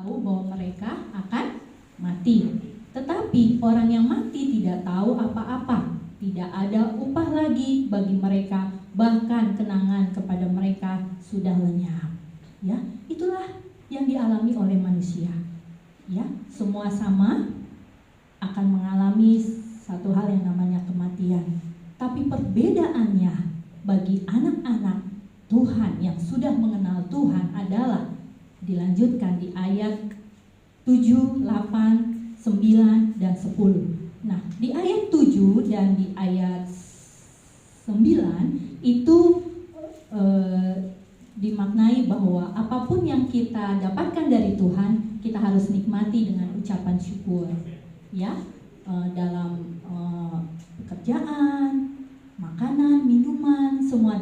tahu bahwa mereka akan mati. Tetapi orang yang mati tidak tahu apa-apa. Tidak ada upah lagi bagi mereka, bahkan kenangan kepada mereka sudah lenyap. Ya, itulah yang dialami oleh manusia. Ya, semua sama akan mengalami satu hal yang namanya kematian. Tapi perbedaannya bagi anak-anak Tuhan yang sudah mengenal Tuhan adalah dilanjutkan di ayat 7, 8, 9, dan 10. Nah, di ayat 7 dan di ayat 9 itu dimaknai bahwa apapun yang kita dapatkan dari Tuhan, kita harus nikmati dengan ucapan syukur. Ya, dalam pekerjaan, makanan, minuman, semua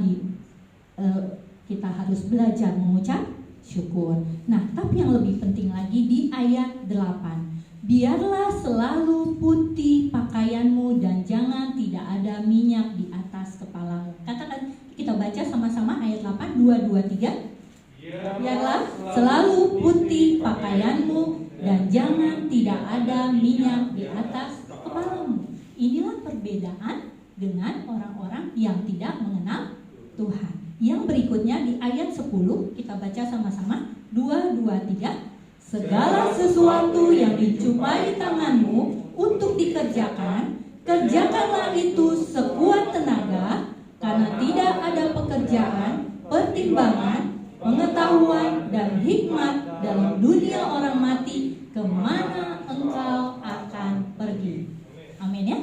kita harus belajar mengucap syukur. Nah, tapi yang lebih penting lagi di ayat 8. Biarlah selalu putih pakaianmu dan jangan tidak ada minyak di atas kepalamu. Katakan, kita baca sama-sama ayat 8, 2, 2, 3. Biarlah selalu putih pakaianmu dan jangan tidak ada minyak di atas kepalamu. Inilah perbedaan dengan orang-orang yang tidak mengenal Tuhan. Yang berikutnya di ayat 10, kita baca sama-sama, 2, 2, 3. Segala sesuatu yang dijumpai tanganmu untuk dikerjakan, kerjakanlah itu sekuat tenaga, karena tidak ada pekerjaan, pertimbangan, pengetahuan, dan hikmat dalam dunia orang mati, kemana engkau akan pergi. Amin ya.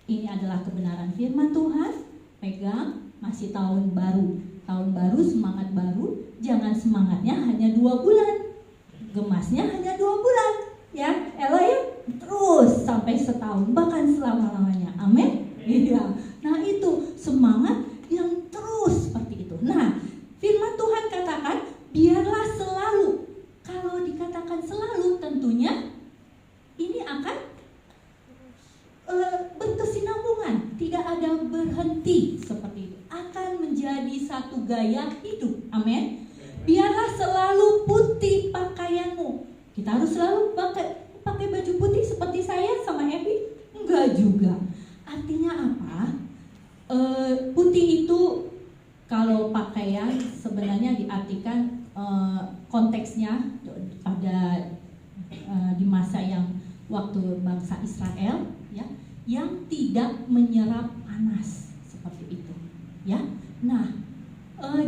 Ini adalah kebenaran firman Tuhan. Pegang, masih tahun baru. Tahun baru, semangat baru. Jangan semangatnya hanya 2 bulan. Gemasnya hanya 2 bulan, ya, Ella ya, terus sampai setahun, bahkan selama-lamanya. Amin. Iya. Nah, itu semangat yang terus seperti itu. Nah, firman Tuhan katakan, biarlah selalu. Kalau dikatakan selalu, tentunya ini akan berkesinambungan, tidak ada berhenti seperti itu. Akan menjadi satu gaya hidup. Amin. Biarlah selalu putih pakaianmu. Kita harus selalu pakai baju putih seperti saya sama Evi? Enggak juga. Artinya apa? Putih itu kalau pakaian sebenarnya diartikan konteksnya pada di masa yang waktu bangsa Israel, ya, yang tidak menyerap panas seperti itu, ya. Nah,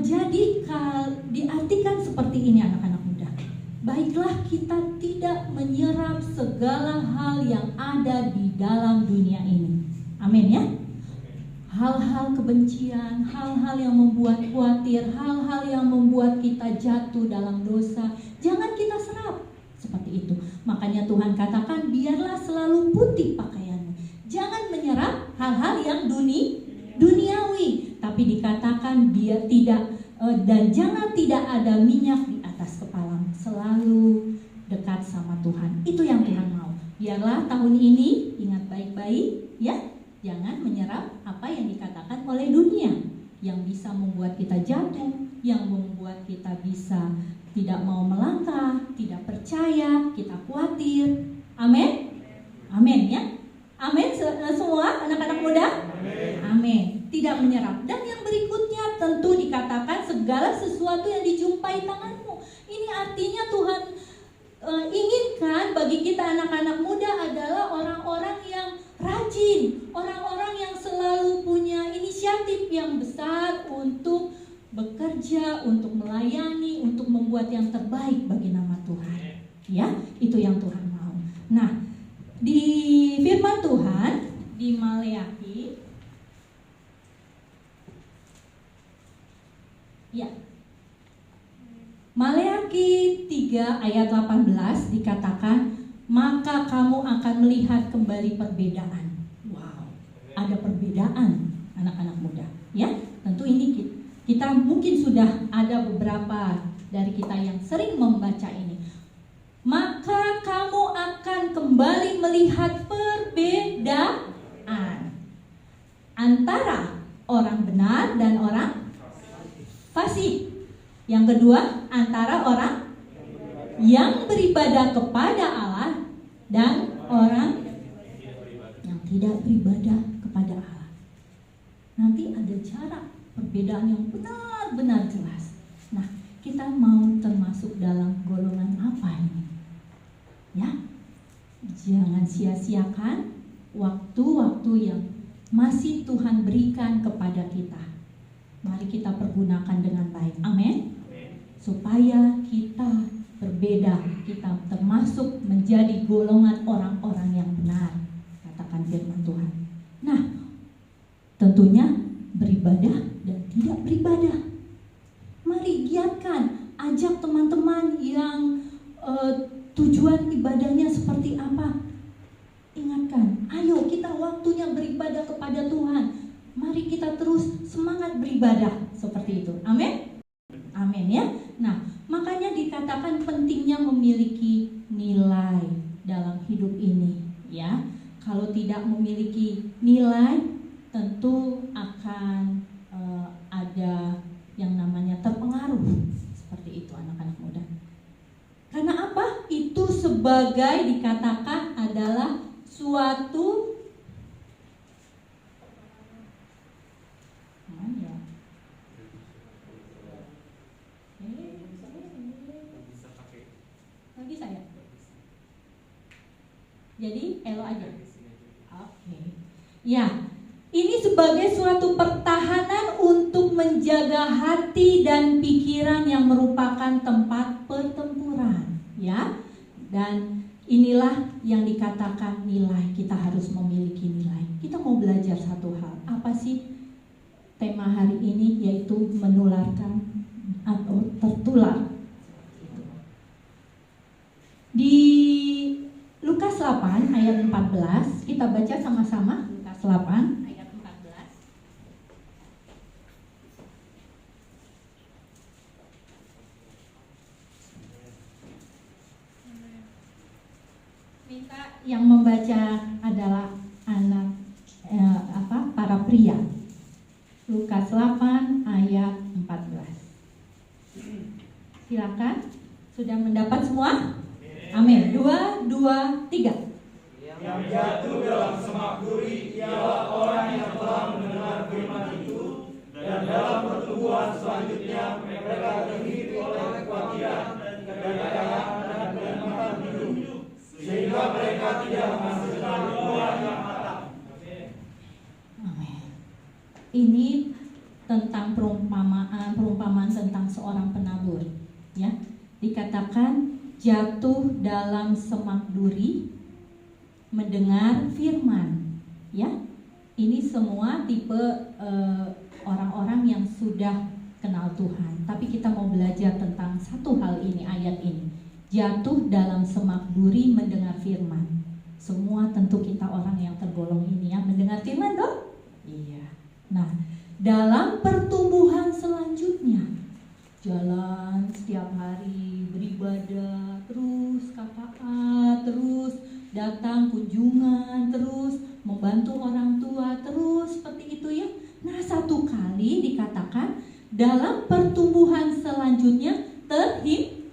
jadi diartikan seperti ini anak-anak muda. Baiklah kita tidak menyerap segala hal yang ada di dalam dunia ini. Amin ya. Hal-hal kebencian, hal-hal yang membuat khawatir, hal-hal yang membuat kita jatuh dalam dosa, jangan kita serap seperti itu. Makanya Tuhan katakan, biarlah selalu putih pakaianmu. Jangan menyerap hal-hal yang duniawi, tapi dikatakan dia tidak dan jangan tidak ada minyak di atas kepalamu. Selalu dekat sama Tuhan. Itu yang Tuhan mau. Biarlah tahun ini ingat baik-baik, ya. Jangan menyerap apa yang dikatakan oleh dunia yang bisa membuat kita jatuh, yang membuat kita bisa tidak mau melangkah, tidak percaya, kita khawatir. Amin. Amin ya. Amin semua anak-anak muda. Amin. Tidak menyerap. Dan yang berikutnya tentu dikatakan segala sesuatu yang dijumpai tanganmu. Ini artinya Tuhan inginkan bagi kita anak-anak muda adalah orang-orang yang rajin, orang-orang yang selalu punya inisiatif yang besar untuk bekerja, untuk melayani, untuk membuat yang terbaik bagi nama Tuhan. Ya, itu yang Tuhan mau. Nah, di firman Tuhan di Maleakhi, ya, Maleakhi 3 ayat 18 dikatakan, maka kamu akan melihat kembali perbedaan. Wow, ada perbedaan anak-anak muda. Ya, tentu ini kita mungkin sudah ada beberapa dari kita yang sering membaca ini. Maka kamu akan kembali melihat perbedaan antara orang benar dan orang fasik. Yang kedua, antara orang yang beribadah kepada Allah dan orang yang tidak beribadah kepada Allah. Nanti ada jarak perbedaan yang benar-benar jelas. Nah, kita mau termasuk dalam golongan apa ini? Ya, jangan sia-siakan waktu-waktu yang masih Tuhan berikan kepada kita. Mari kita pergunakan dengan baik. Amin. Supaya kita berbeda, kita termasuk menjadi golongan orang-orang yang benar. Katakan firman Tuhan. Nah, tentunya beribadah dan tidak beribadah. Mari giatkan, ajak teman-teman yang tujuan ibadahnya seperti apa. Ingatkan, ayo kita waktunya beribadah kepada Tuhan. Mari kita terus semangat beribadah seperti itu. Amin. Amin ya. Nah, makanya dikatakan pentingnya memiliki nilai dalam hidup ini, ya. Kalau tidak memiliki nilai, tentu akan ada yang namanya terpengaruh. Seperti itu anak-anak muda. Karena apa? Itu sebagai dikatakan adalah suatu lagi saya. Jadi elo aja. Oke. Ya, ini sebagai suatu pertahanan untuk menjaga hati dan pikiran yang merupakan tempat pertempuran, ya. Dan inilah yang dikatakan nilai. Kita harus memiliki nilai. Kita mau belajar satu hal. Apa sih tema hari ini? Yaitu menularkan atau tertular. Di Lukas 8 ayat 14, kita baca sama-sama. Lukas 8 ayat 14. Minta yang membaca adalah anak para pria. Lukas 8 ayat 14. Silakan. Sudah mendapat semua? Amin. 2, 2, 3. Yang jatuh dalam semak duri ialah orang yang telah mendengar firman itu, dan dalam pertumbuhan selanjutnya mereka terhimpit oleh kekhawatiran dan kegagalan dan kenikmatan hidup, sehingga mereka tidak menghasilkan buah yang matang. Amin. Ini tentang perumpamaan tentang seorang penabur, ya. Dikatakan jatuh dalam semak duri, mendengar firman, ya. Ini semua tipe orang-orang yang sudah kenal Tuhan. Tapi kita mau belajar tentang satu hal ini, ayat ini. Jatuh dalam semak duri, mendengar firman. Semua tentu kita orang yang tergolong ini, ya, mendengar firman dong? Iya. Nah, dalam pertumbuhan selanjutnya, jalan setiap hari, beribadah, terus KKA, terus datang kunjungan, terus membantu orang tua, terus seperti itu, ya. Nah, satu kali dikatakan dalam pertumbuhan selanjutnya terhimpit.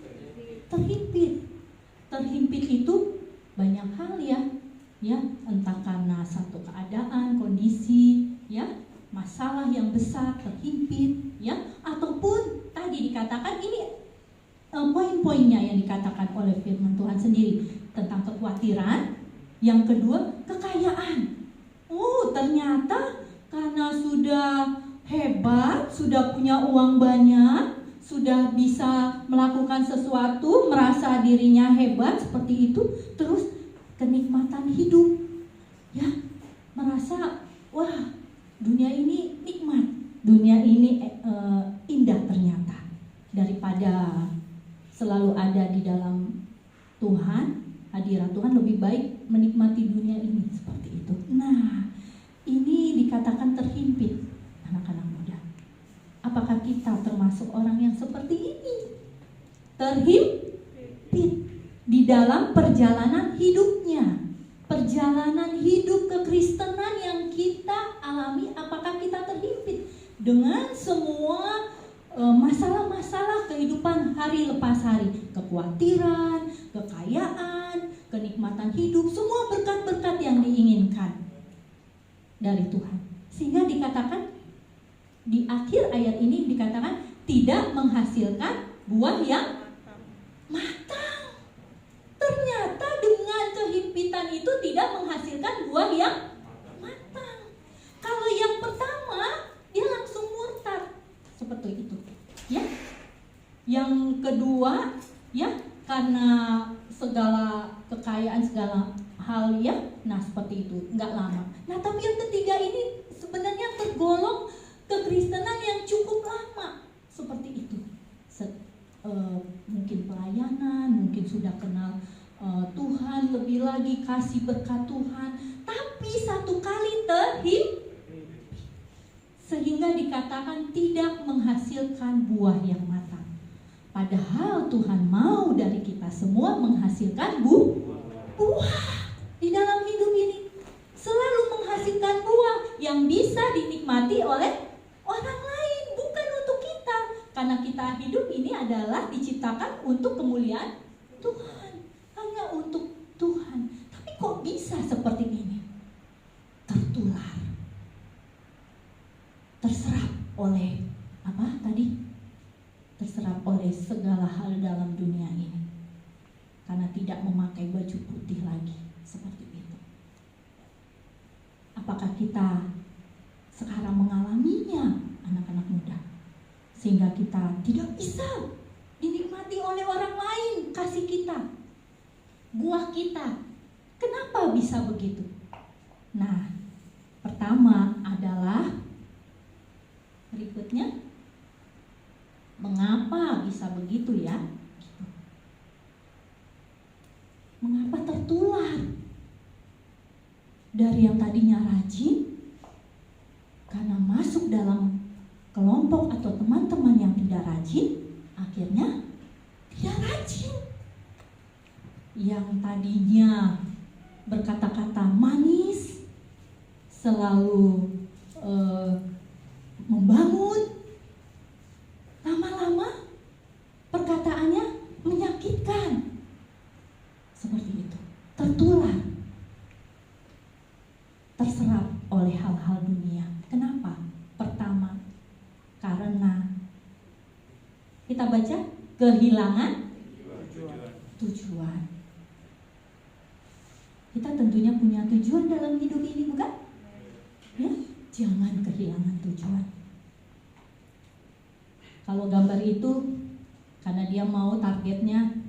Terhimpit itu banyak hal, ya. Ya, entah karena satu keadaan, kondisi, ya, masalah yang besar terhimpit, ya, ataupun tadi dikatakan ini poin-poinnya yang dikatakan oleh firman Tuhan sendiri tentang kekhawatiran. Yang kedua, kekayaan. Oh, ternyata karena sudah hebat, sudah punya uang banyak, sudah bisa melakukan sesuatu, merasa dirinya hebat seperti itu, terus kenikmatan hidup, ya, merasa wah, dunia ini nikmat, dunia ini indah ternyata. Daripada selalu ada di dalam Tuhan, hadirat Tuhan, lebih baik menikmati dunia ini seperti itu. Nah, ini dikatakan terhimpit, anak-anak muda. Apakah kita termasuk orang yang seperti ini? Terhimpit di dalam perjalanan hidupnya. Perjalanan hidup kekristenan yang kita alami, apakah kita terhimpit dengan semua masalah-masalah kehidupan hari lepas hari, kekhawatiran, kekayaan, kenikmatan hidup, semua berkat-berkat yang diinginkan dari Tuhan. Sehingga dikatakan di akhir ayat ini dikatakan tidak menghasilkan buah yang matang. Ternyata dengan kehimpitan itu tidak menghasilkan buah yang matang. Kalau yang pertama dia langsung murtad, seperti itu, ya. Yang kedua, ya, karena segala kekayaan, segala hal, ya, nah seperti itu, nggak lama. Nah tapi yang ketiga ini sebenarnya tergolong kekristenan yang cukup lama, seperti itu. Mungkin pelayanan, mungkin sudah kenal Tuhan, lebih lagi kasih berkat Tuhan, tapi satu kali terhimpit sehingga dikatakan tidak menghasilkan buah yang matang. Padahal Tuhan mau dari kita semua menghasilkan buah di dalam hidup ini, selalu menghasilkan buah yang bisa dinikmati oleh orang lain, bukan untuk kita. Karena kita hidup ini adalah diciptakan untuk kemuliaan Tuhan, hanya untuk Tuhan. Tapi kok bisa seperti ini? Tertular, terserap oleh apa tadi? Terserap oleh segala hal dalam dunia ini. Karena tidak memakai baju putih lagi, seperti itu. Apakah kita sekarang mengalaminya, anak-anak muda? Sehingga kita tidak bisa dinikmati oleh orang lain kasih kita, buah kita. Kenapa bisa begitu? Nah, pertama adalah berikutnya, mengapa bisa begitu ya? Mengapa tertular? Dari yang tadinya rajin, karena masuk dalam kelompok atau teman-teman yang tidak rajin, akhirnya tidak rajin. Yang tadinya berkata-kata manis, selalu membangun, lama-lama perkataannya menyakitkan. Seperti itu, tertular, terserap oleh hal-hal dunia. Kenapa? Pertama, karena kita baca kehilangan tujuan. Kita tentunya punya tujuan dalam hidup ini, bukan? Ya, jangan kehilangan tujuan. Kalau gambar itu, karena dia mau targetnya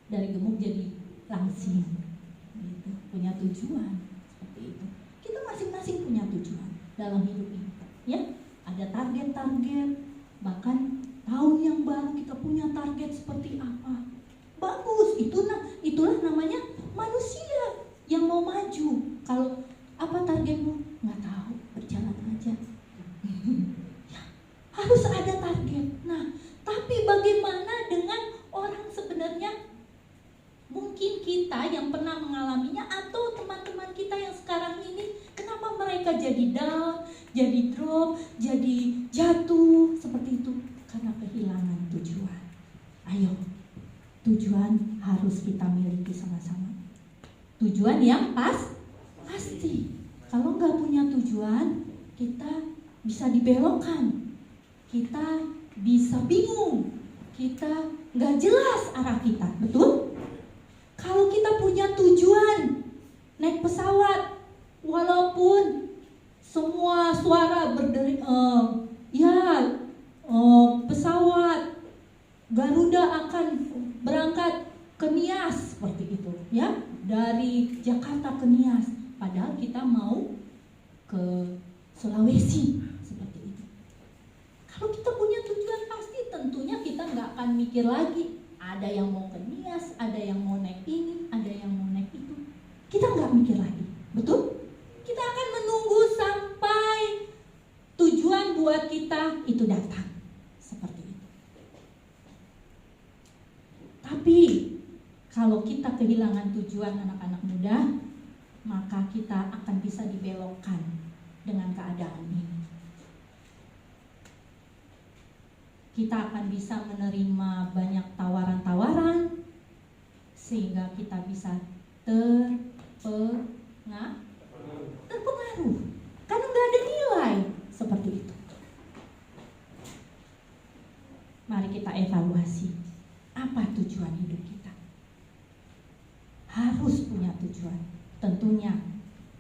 dari gemuk jadi langsing, gitu. Punya tujuan seperti itu. Kita masing-masing punya tujuan dalam hidup ini, ya. Ada target-target, bahkan tahun yang baru kita punya target seperti apa. Bagus, itulah namanya manusia yang mau maju. Kalau apa targetmu? Nggak tahu, berjalan aja. Ya, harus ada target. Nah, tapi bagaimana dengan orang sebenarnya? Mungkin kita yang pernah mengalaminya atau teman-teman kita yang sekarang ini, kenapa mereka jadi down, jadi drop, jadi jatuh seperti itu? Karena kehilangan tujuan. Ayo, tujuan harus kita miliki sama-sama. Tujuan yang pasti. Kalau nggak punya tujuan, kita bisa dibelokkan, kita bisa bingung, kita nggak jelas arah kita, betul? Kalau kita punya tujuan, naik pesawat, walaupun semua suara berderi, pesawat Garuda akan berangkat ke Nias, seperti itu, ya, dari Jakarta ke Nias. Padahal kita mau ke Sulawesi, seperti itu. Kalau kita punya tujuan pasti, tentunya kita nggak akan mikir lagi. Ada yang mau ke Nias, ada yang mau naik ini, ada yang mau naik itu. Kita nggak mikir lagi, betul? Kita akan menunggu sampai tujuan buat kita itu datang, seperti itu. Tapi kalau kita kehilangan tujuan, anak-anak muda, maka kita akan bisa dibelokkan dengan keadaan ini. kita akan bisa menerima banyak tawaran-tawaran sehingga kita bisa terpengaruh karena nggak ada nilai seperti itu. Mari kita evaluasi apa tujuan hidup kita. Harus punya tujuan, tentunya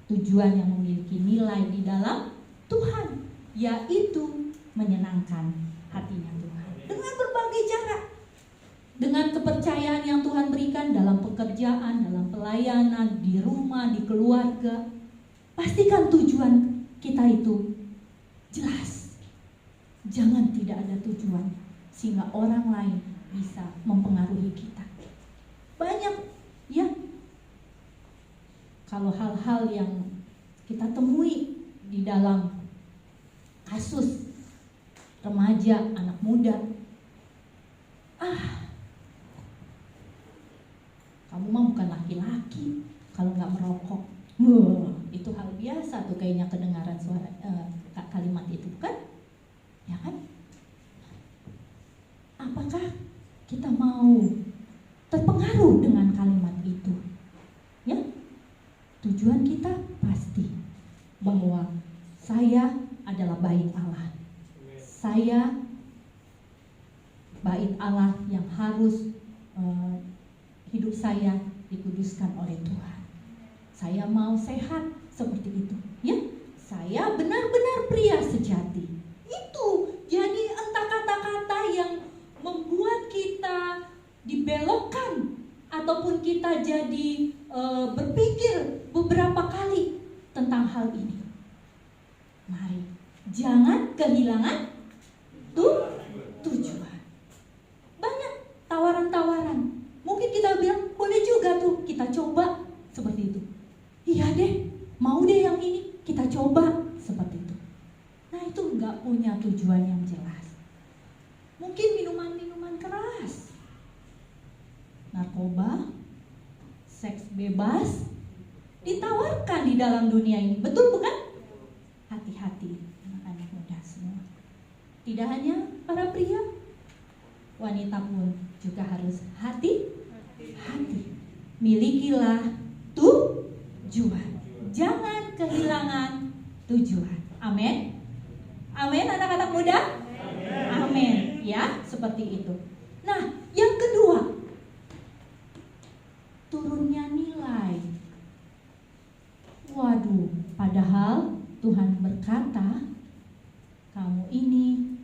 tujuan yang memiliki nilai di dalam Tuhan, yaitu menyenangkan hatinya Tuhan dengan berbagai cara, dengan kepercayaan yang Tuhan berikan dalam pekerjaan, dalam pelayanan, di rumah, di keluarga. Pastikan tujuan kita itu jelas, jangan tidak ada tujuan sehingga orang lain bisa mempengaruhi kita. Banyak ya, kalau hal-hal yang kita temui di dalam kasus remaja, anak muda, kamu mah bukan laki-laki kalau nggak merokok. Itu hal biasa tuh kayaknya kedengaran suara kalimat itu, bukan? Ya kan? Apakah kita mau terpengaruh dengan kalimat itu? Ya, tujuan kita pasti bahwa saya adalah bait Allah. Saya bait Allah yang harus hidup saya dikuduskan oleh Tuhan. Saya mau sehat seperti itu, ya. Saya benar-benar pria sejati. Itu jadi entah kata-kata yang membuat kita dibelokkan ataupun kita jadi berpikir beberapa kali tentang hal ini. Mari jangan kehilangan tujuan. Banyak tawaran-tawaran. Mungkin kita bilang boleh juga tuh kita coba seperti itu. Iya deh, mau deh yang ini, kita coba seperti itu. Nah itu nggak punya tujuan yang jelas. Mungkin minuman-minuman keras, narkoba, seks bebas ditawarkan di dalam dunia ini, betul bukan? Hati-hati anak-anak muda semua. Tidak hanya para pria, wanita pun juga harus hati-hati. Milikilah tujuan, jangan kehilangan tujuan. Amin. Amin anak-anak muda. Amin. Ya, seperti itu. Nah, yang kedua, turunnya nilai. Waduh, padahal Tuhan berkata, kamu ini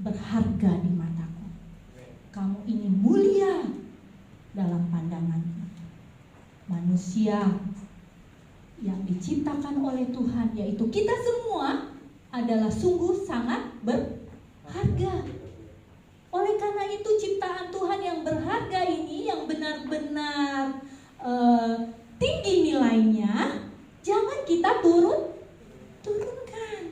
berharga di mataku. Kamu ini mulia dalam pandanganku. Manusia yang diciptakan oleh Tuhan, yaitu kita semua, adalah sungguh sangat berharga. Oleh karena itu ciptaan Tuhan yang berharga ini, yang benar-benar tinggi nilainya, jangan kita turunkan.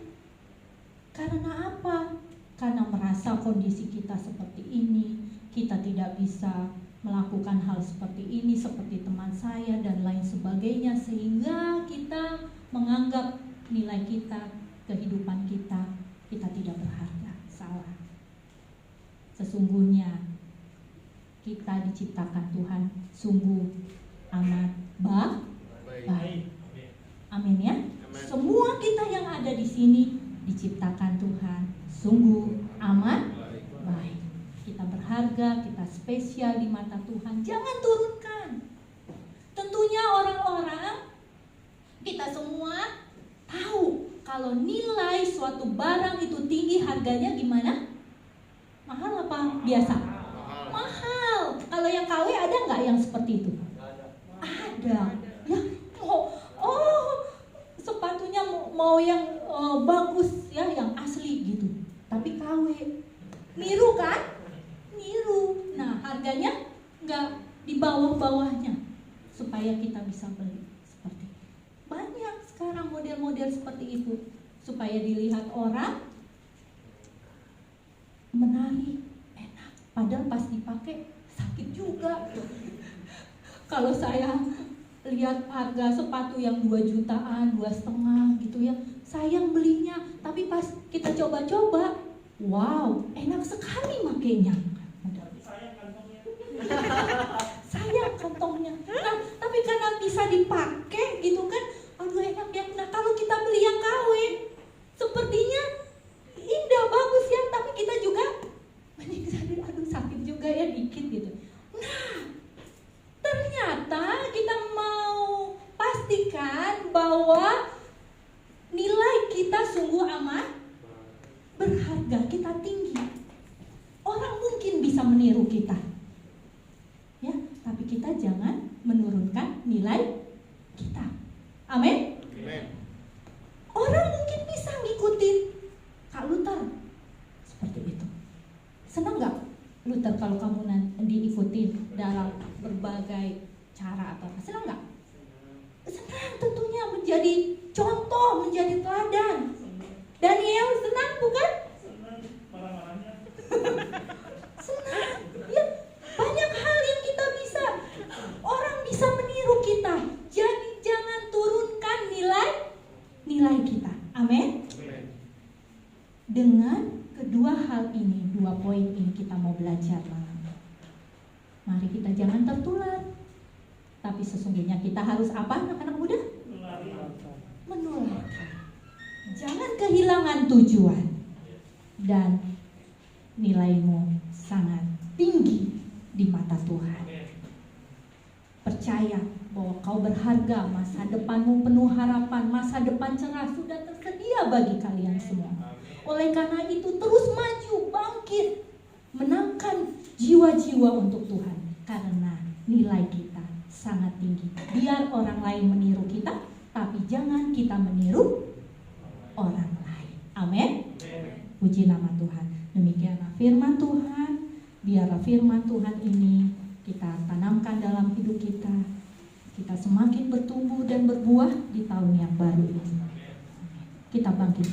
Karena apa? Karena merasa kondisi kita seperti ini, kita tidak bisa melakukan hal seperti ini, seperti teman saya dan lain sebagainya, sehingga kita menganggap nilai kita, kehidupan kita tidak berharga. Salah. Sesungguhnya kita diciptakan Tuhan sungguh amat baik. Amin ya. Semua kita yang ada di sini diciptakan Tuhan sungguh amat baik. Kita berharga, kita spesial di mata Tuhan. Jangan turunkan. Tentunya orang-orang, kita semua tahu kalau nilai suatu barang itu tinggi, harganya gimana? Mahal apa biasa? Mahal. Kalau yang KW ada nggak yang seperti itu? Ada. Ya, sepatunya mau yang bagus ya, yang asli gitu. Tapi KW, niru kan? Niru. Nah, harganya nggak di bawah-bawahnya supaya kita bisa beli seperti itu. Banyak sekarang model-model seperti itu supaya dilihat orang menarik, enak. Padahal pas dipakai sakit juga. Kalau saya lihat harga sepatu yang 2 jutaan, 2,5 gitu ya, sayang belinya. Tapi pas kita coba-coba, wow, enak sekali makainya. Sayang kantongnya. Nah, tapi karena bisa dipakai gitu kan, aduh enak ya. Nah, kalau kita beli yang KW, sepertinya indah, bagus ya, tapi kita juga menyiksa diri, aduh sakit juga ya dikit gitu. Nah, ternyata kita mau pastikan bahwa nilai kita sungguh amat berharga, kita tinggi. Orang mungkin bisa meniru kita, ya, tapi kita jangan menurunkan nilai kita. Amin. Orang mungkin bisa ngikutin Kak Luther seperti itu. Senang nggak Luther kalau kamu diikutin dalam berbagai cara atau apa? Senang nggak? Senang tentunya, menjadi contoh, menjadi teladan. Daniel senang bukan? Senang. Ya, banyak hal yang kita bisa. Orang bisa meniru kita. Jadi jangan turunkan nilai kita. Amin. Dengan kedua hal ini, 2 poin ini kita mau belajar malam ini. Mari kita jangan tertular. Tapi sesungguhnya kita harus apa, anak-anak muda? Menularkan. Jangan kehilangan tujuan. Dan nilaimu sangat tinggi di mata Tuhan. Percaya bahwa kau berharga, masa depanmu penuh harapan, masa depan cerah sudah tersedia bagi kalian semua. Oleh karena itu terus maju, bangkit, menangkan jiwa-jiwa untuk Tuhan. Karena nilai kita sangat tinggi. Biar orang lain meniru kita, tapi jangan kita meniru orang lain. Amin. Puji nama Tuhan. Demikianlah firman Tuhan. Biarlah firman Tuhan ini kita tanamkan dalam hidup kita. Kita semakin bertumbuh dan berbuah di tahun yang baru ini. Kita bangkit.